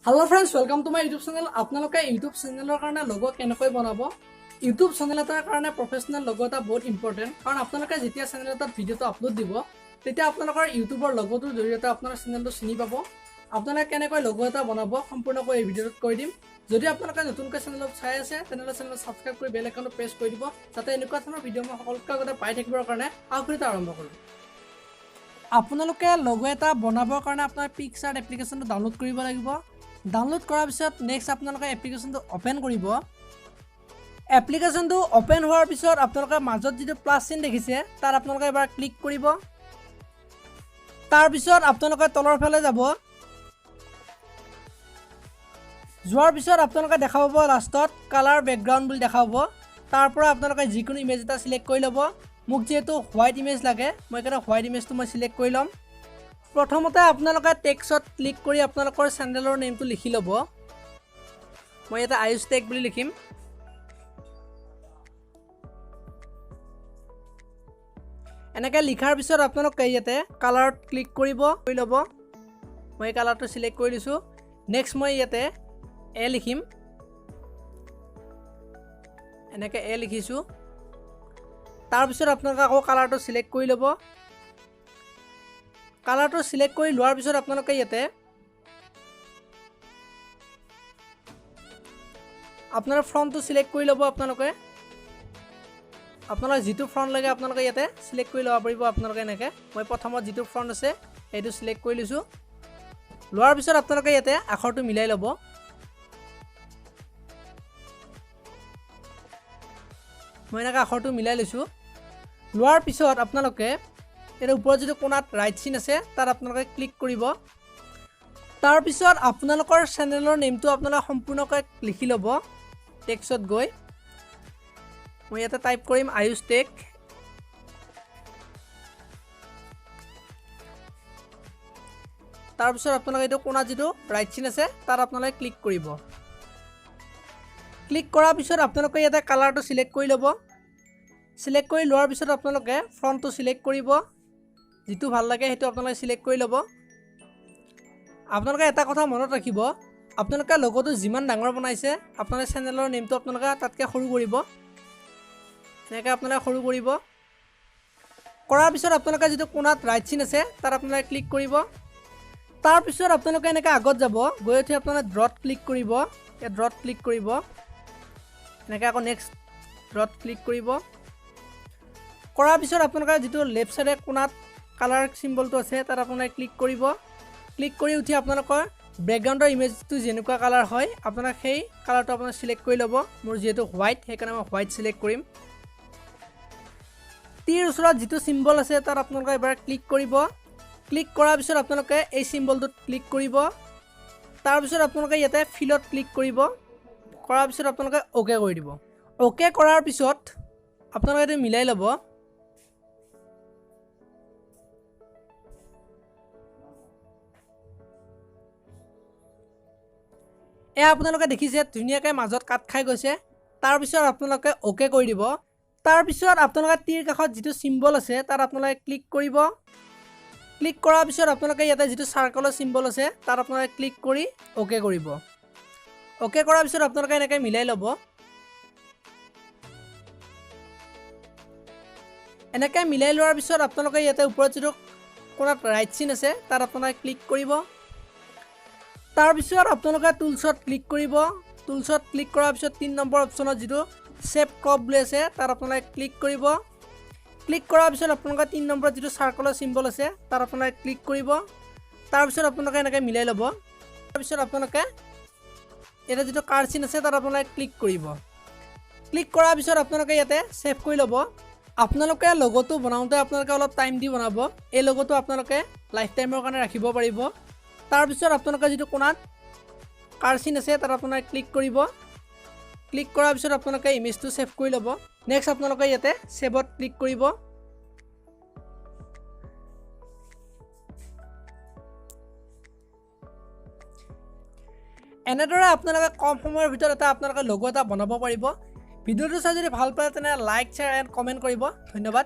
Hello friends, welcome to my YouTube channel. আপোনালোকে YouTube channelৰ কাৰণে logo কেনেকৈ বনাব? YouTube channel এটাৰ কাৰণে professional logo এটা বহুত important কাৰণ আপোনালোকে যেতিয়া channel এটাত ভিডিওটো আপলোড দিব তেতিয়া আপোনালোকৰ YouTubeৰ logoটোৰ জৰিয়তে আপোনাৰ চেনেলটো চিনি পাব। আপোনালোকে কেনেকৈ logo এটা বনাব সম্পূৰ্ণকৈ এই ভিডিওত কৈ দিম। যদি আপোনালোকে নতুনকৈ চেনেলত চাই আছে তেনেহলে চেনেল সাবস্ক্ৰাইব কৰি বেল আইকনটো প্ৰেছ কৰি দিব যাতে এনেকুৱা ধৰণৰ ভিডিও মই সকলোতকৈ আগতে পাই থাকিবৰ কাৰণে আগ্ৰহিত আৰম্ভ কৰোঁ। আপোনালোকে logo এটা বনাবৰ কাৰণে আপোনাৰ Picsart এপ্লিকেশনটো ডাউনলোড কৰিব লাগিব। ডাউনলোড কৰাৰ পিছত নেক্সট আপোনালোকে এপ্লিকেশনটো ওপেন কৰিব। এপ্লিকেশনটো ওপেন হোৱাৰ পিছত আপোনালোকে মাজত যেটো প্লাস চিন দেখিছে তাৰ আপোনালোকে এবাৰ ক্লিক কৰিব। তাৰ পিছত আপোনালোকে তলৰ ফালে যাব। যোৱাৰ পিছত আপোনালোকে দেখা পাব লাষ্টত কালাৰ বেকগ্ৰাউণ্ড বুলি দেখা পাব। তাৰ পৰা আপোনালোকে যিকোনো ইমেজ এটা সিলেক্ট কৰি ল'ব। মোক যেহেতু হোৱাইট ইমেজ লাগে মই কাৰণে হোৱাইট ইমেজটো মই সিলেক্ট কৰি ল'ম। প্ৰথমতে আপোনালোকে টেক্সট ক্লিক কৰি আপোনালোকৰ চেনেলৰ নেমটো লিখি ল'ব। মই এটা আয়ুষ টেক বুলি লিখিম। এনেকৈ লিখাৰ পিছত আপোনালোকে ইয়াতে কালাৰত ক্লিক কৰিব কৰি ল'ব। মই কালাৰটো সিলেক্ট কৰি দিছো। নেক্সট মই ইয়াতে এ লিখিম। এনেকৈ এ লিখিছো। তাৰ পিছত আপোনালোকে আকৌ কালাৰটো সিলেক্ট কৰি ল'ব। কালাৰটো সিলেক্ট কৰি লোৱাৰ পিছত আপোনালোকে ইয়াতে আপোনাৰ ফ্ৰণ্টটো সিলেক্ট কৰি ল'ব। আপোনালোকে যেটো ফ্ৰণ্ট লাগে আপোনালোকে ইয়াতে সিলেক্ট কৰি ল'ব পাৰিব। আপোনালোকে এনেকৈ মই প্ৰথমত যেটো ফ্ৰণ্ট আছে এইটো সিলেক্ট কৰি লৈছো। লোৱাৰ পিছত আপোনালোকে ইয়াতে আখৰটো মিলাই ল'ব। মই এনেকৈ আখৰটো মিলাই লৈছো। লোৱাৰ পিছত আপোনালোকে এৰ উপৰ যেটো কোণাত ৰাইট চিন আছে তাৰ আপনাৰা ক্লিক কৰিব। তাৰ পিছত আপোনালোকৰ চেনেলৰ নেমটো আপোনালোকে সম্পূৰ্ণকৈ লিখি ল'ব। টেক্সটত গৈ মই ইয়াতে টাইপ কৰিম আয়ুষ টেক। তাৰ পিছত আপোনালোকে এটো কোণাত যেটো ৰাইট চিন আছে তাৰ আপোনালোকে ক্লিক কৰিব। ক্লিক কৰাৰ পিছত আপোনালোকে ইয়াতে কালাৰটো সিলেক্ট কৰি ল'ব। সিলেক্ট কৰি লোৱাৰ পিছত আপোনালোকে ফ্ৰণ্টটো সিলেক্ট কৰিব। যেটো ভাল লাগে হেতু আপোনালোকে সিলেক্ট কৰি ল'ব। আপোনালোকে এটা কথা মনত ৰাখিব আপোনালোকে লোগোটো যিমান ডাঙৰ বনাইছে আপোনাৰ চেনেলৰ নেমটো আপোনালোকে তাতকৈ সৰু কৰিব। এনেকৈ আপোনালোকে সৰু কৰিব। কৰাৰ পিছত আপোনালোকে যেটো কোণাত ৰাইট চিন আছে তাৰ আপোনালোকে ক্লিক কৰিব। তাৰ পিছত আপোনালোকে এনেকৈ আগত যাব। গৈ উঠি আপোনালোকে ড্ৰট ক্লিক কৰিব। এই ড্ৰট ক্লিক কৰিব। এনেকৈ আকৌ নেক্সট ড্ৰট ক্লিক কৰিব। কৰাৰ পিছত আপোনালোকে যেটো লেফট সাইডে কোণাত কালাৰ সিম্বলটো আছে তাত আপোনালোকে ক্লিক কৰিব। ক্লিক কৰি উঠি আপোনালোকৰ ব্যাকগ্ৰাউণ্ডৰ ইমেজটো যেনেকুৱা কালাৰ হয় আপোনালোকে সেই কালাৰটো আপোনালোকে সিলেক্ট কৰি ল'ব। মোৰ যেহেতু হোৱাইট সেইকাৰণে মই হোৱাইট সিলেক্ট কৰিম। তীৰ ওচৰত যেটো সিম্বল আছে তাত আপোনালোকে এবাৰ ক্লিক কৰিব। ক্লিক কৰাৰ পিছত আপোনালোকে এই সিম্বলটোত ক্লিক কৰিব। তাৰ পিছত আপোনালোকে ইয়াতে ফিলত ক্লিক কৰিব। কৰাৰ পিছত আপোনালোকে ওকে কৰি দিব। ওকে কৰাৰ পিছত আপোনালোকে এটো মিলাই ল'ব। আপোনালোকে দেখিছে ধুনীয়াকৈ মাজত কাট খাই গৈছে। তাৰ পিছত আপোনালোকে ওকে কৰি দিব। তাৰ পিছত আপোনালোকে তীৰ কাষত যেটো সিম্বল আছে তাত আপোনালোকে ক্লিক কৰিব। ক্লিক কৰাৰ পিছত আপোনালোকে ইয়াতে যেটো সাৰ্কেলৰ সিম্বল আছে তাত আপোনালোকে ক্লিক কৰি ওকে কৰিব। ওকে কৰাৰ পিছত আপোনালোকে এনেকৈ মিলাই ল'ব। এনেকৈ মিলাই লোৱাৰ পিছত আপোনালোকে ইয়াতে ওপৰত যেটো কোণাত ৰাইট চিন আছে তাত আপোনালোকে ক্লিক কৰিব। তাৰ পিছত আপোনালোকে টুলছত ক্লিক কৰিব। টুলছত ক্লিক কৰাৰ পিছত 3 নম্বৰ অপচনত যেটো শেপ ক্ৰপ বুলি আছে তাত আপোনালোকে ক্লিক কৰিব। ক্লিক কৰাৰ পিছত আপোনালোকে 3 নম্বৰত যেটো সাৰ্কেলৰ সিম্বল আছে তাত আপোনালোকে ক্লিক কৰিব। তাৰ পিছত আপোনালোকে এনেকৈ মিলাই ল'ব। তাৰ পিছত আপোনালোকে এটা যেটো কাৰ্ড চিন আছে তাত আপোনালোকে ক্লিক কৰিব। ক্লিক কৰাৰ পিছত আপোনালোকে ইয়াতে সেভ কৰি ল'ব। আপোনালোকে লোগোটো বনাওঁতে আপোনালোকে অলপ টাইম দি বনাব। এই লোগোটো আপোনালোকে লাইফ টাইমৰ কাৰণে ৰাখিব পাৰিব। তাৰ পিছত আপোনালোকে যেটো কোণাত কাৰ্ড চিন আছে তাত আপোনালোকে ক্লিক কৰিব। ক্লিক কৰাৰ পিছত আপোনালোকে ইমেজটো সেভ কৰি ল'ব। নেক্সট আপোনালোকে ইয়াতে সেভত ক্লিক কৰিব। এনেদৰে আপোনালোকে কম সময়ৰ ভিতৰত এটা আপোনালোকে লোগো এটা বনাব পাৰিব। ভিডিওটো চাই যদি ভাল পায় তেনে লাইক, শ্বেয়াৰ এণ্ড কমেণ্ট কৰিব। ধন্যবাদ।